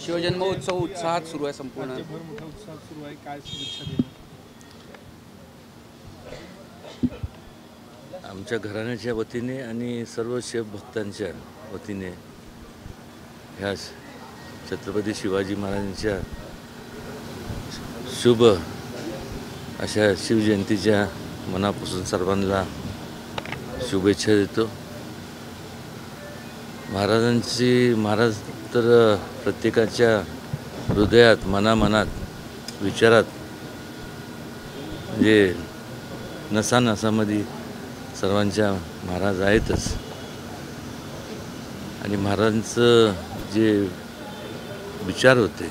शिवजन्मोत्सव उत्साहात सुरू आहे संपूर्ण. राज्यभर मोठ्या उत्साहात सुरू आहे. काय शुभेच्छा देणार? आमच्या घराण्याच्या वतीने आणि सर्व शिवभक्तांच्या वतीने ह्या छत्रपती शिवाजी महाराजांच्या शुभ अशा शिवजयंतीच्या मनापासून सर्वांना शुभेच्छा देतो. महाराज तर प्रत्येकाच्या हृदयात, मनामनात, विचारात म्हणजे नसानसामध्ये सर्वांच्या महाराज आहेतच. आणि महाराजांचं जे विचार होते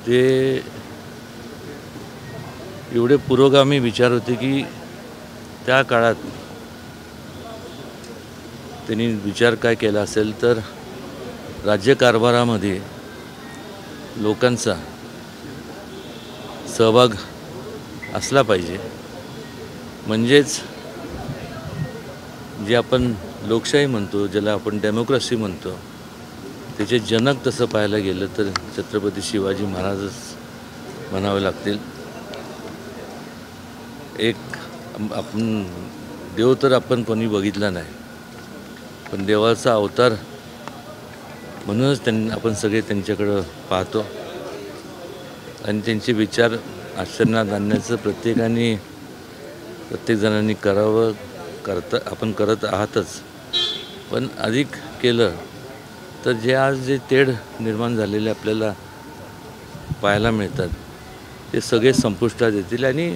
ते एवढे पुरोगामी विचार होते की त्या काळात त्यांनी विचार काय केला असेल तर राज्यकारभारामध्ये लोकांचा सहभाग असला पाहिजे. म्हणजेच जे आपण लोकशाही म्हणतो, ज्याला आपण डेमोक्रेसी म्हणतो, त्याचे जनक तसं पाहायला गेलं तर छत्रपती शिवाजी महाराजच म्हणावे लागतील. एक आपण देव तर आपण कोणी बघितला नाही, पण देवाचा अवतार म्हणूनच आपण सगळे त्यांच्याकडं पाहतो आणि त्यांचे विचार आचरणात आणण्याचं प्रत्येक जणांनी करावं, आपण करत आहातच. पण अधिक केलं तर जे तेढ निर्माण झालेले आपल्याला पाहायला मिळतात ते सगळे संपुष्टात येतील आणि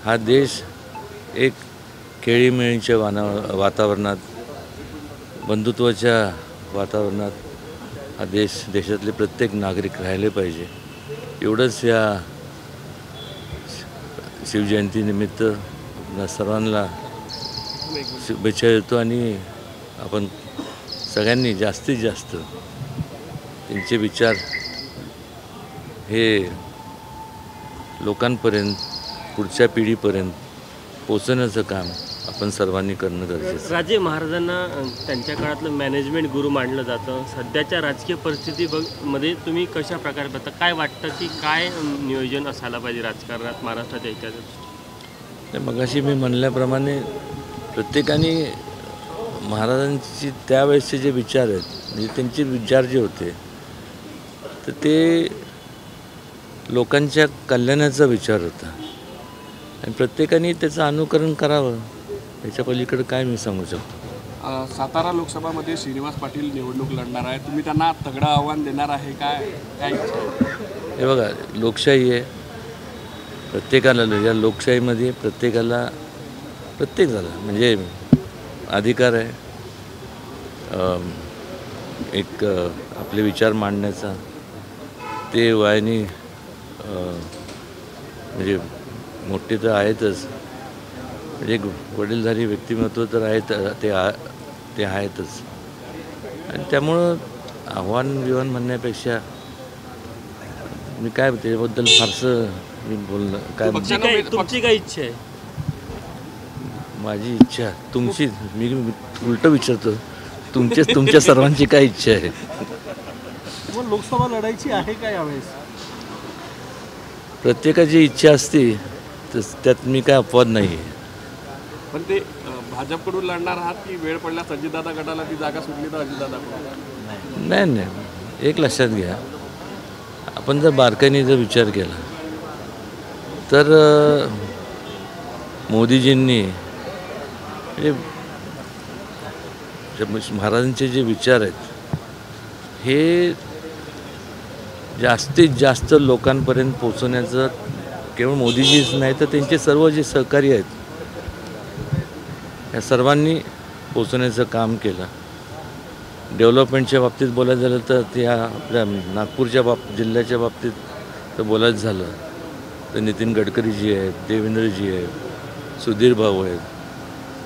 हा देश एक खेळीमेळीच्या वातावरणात, बंधुत्वाच्या वातावरणात हा देशातले प्रत्येक नागरिक राहिले पाहिजे. एवढंच या शिवजयंतीनिमित्त सर्वांना शुभेच्छा देतो आणि आपण सगळ्यांनी जास्तीत जास्त त्यांचे विचार हे लोकांपर्यंत, पुढच्या पिढीपर्यंत पोचवण्याचं काम आपण सर्वांनी करणं गरजेचं आहे. राजे महाराजांना त्यांच्या काळातलं मॅनेजमेंट गुरु मानलं जातं. सध्याच्या राजकीय परिस्थितीमध्ये तुम्ही कशा प्रकारे बघता? काय वाटतं की काय नियोजन असायला पाहिजे राजकारणात महाराष्ट्राच्या इतिहासात? मगाशी मी म्हणल्याप्रमाणे प्रत्येकाने महाराजांची त्यावेळेसचे जे विचार आहेत, म्हणजे त्यांचे विचार जे होते तर ते लोकांच्या कल्याणाचा विचार होता आणि प्रत्येकाने त्याचं अनुकरण करावं. याच्या पलीकडे काय मी सांगू शकतो? सातारा लोकसभामध्ये श्रीनिवास पाटील निवडणूक लढणार आहे. तुम्ही त्यांना तगडं आव्हान देणार आहे काय? हे बघा, लोकशाही आहे. प्रत्येकाला या लोकशाहीमध्ये प्रत्येक झाला म्हणजे अधिकार आहे एक आपले विचार मांडण्याचा. ते वयाने म्हणजे मोठे तर आहेतच, म्हणजे एक वडीलधारी व्यक्तिमत्व तर आहेत, ते आहेतच. आणि त्यामुळं आव्हान म्हणण्यापेक्षा मी काय त्याबद्दल फारसं मी बोलणं काय. तुमची काय इच्छा आहे? माझी इच्छा तुमची, मी उलटं विचारतो, तुमच्या सर्वांची काय इच्छा आहे? लोकसभा लढायची आहे काय यावेळेस? प्रत्येकाची इच्छा असते तर त्यात मी काय अपवाद नाही आहे. पण ते भाजपकडून लढणार आहात की वेळ पडल्यास अजितदादा गटाला ती जागा सुटली तर अजितदादाकडून? नाही, एक लक्षात घ्या, आपण जर बारकाईने जर विचार केला तर मोदीजींनी म्हणजे महाराजांचे जे विचार आहेत हे जास्तीत जास्त लोकांपर्यंत पोचवण्याचं केवळ मोदीजीच नाही तर त्यांचे सर्व जे सहकारी आहेत या सर्वांनी पोचवण्याचं काम केलं. डेव्हलपमेंटच्या बाबतीत बोलायचं झालं तर ते आपल्या नागपूरच्या जिल्ह्याच्या बाबतीत तर बोलायचं झालं तर नितीन गडकरीजी आहेत, देवेंद्रजी आहेत, सुधीर भाऊ आहेत.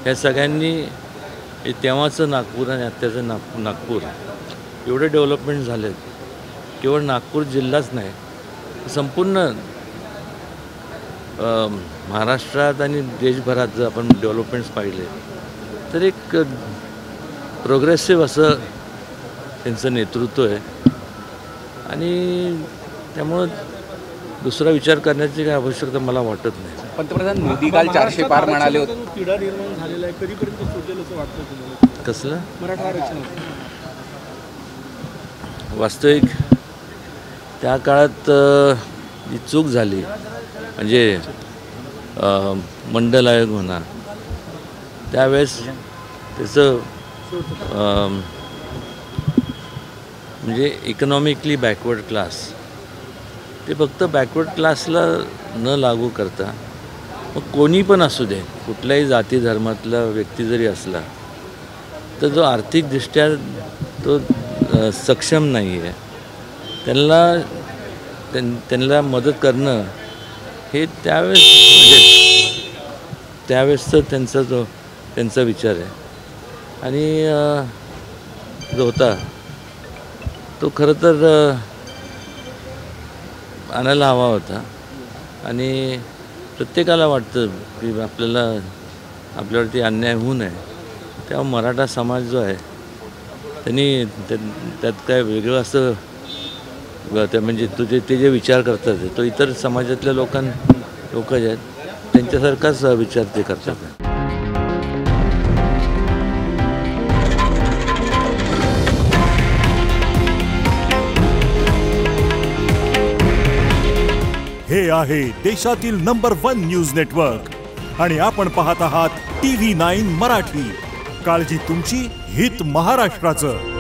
ह्या सगळ्यांनी तेव्हाचं नागपूर आणि आत्ताचं नागपूर एवढे डेव्हलपमेंट झाले आहेत. केवळ नागपूर जिल्हाच नाही, संपूर्ण महाराष्ट्रात आणि देशभरात जर आपण डेव्हलपमेंट्स पाहिले तर एक प्रोग्रेसिव्ह असं त्यांचं नेतृत्व आहे आणि त्यामुळं दुसरा विचार करण्याची काही आवश्यकता मला वाटत नाही. पंतप्रधान मोदी काल 400 पार म्हणाले होते. तिढा निर्माण झालेला आहे, कधीपर्यंत सुटेल असं वाटतं तुम्हाला? कसलं? मराठा आरक्षण वास्तविक त्या काळात जी चूक झाली म्हणजे मंडल आयोग म्हणा, त्यावेळेस त्याचं म्हणजे इकॉनॉमिकली बॅकवर्ड क्लास ते फक्त बॅकवर्ड क्लासला न लागू करता मग कोणी पण असू दे, कुठल्याही जाती धर्मातला व्यक्ती जरी असला तर जो आर्थिकदृष्ट्या तो सक्षम नाही आहे त्यांना मदत करणं हे त्यावेळेस म्हणजे त्यावेळेसचा त्यांचा विचार आहे. आणि जो होता तो खरं तर आणायला हवा होता. आणि प्रत्येकाला वाटतं की आपल्यावरती अन्याय होऊ नये, तेव्हा मराठा समाज जो आहे त्यांनी त्यात काय वेगळं असं म्हणजे ते जे विचार करतात तो इतर समाजातल्या लोक जे आहेत त्यांच्यासारखाच विचार ते करतात. हे आहे देशातील नंबर 1 न्यूज नेटवर्क आणि आपण पाहत आहात TV9 मराठी. काळजी तुमची, हित महाराष्ट्राचं.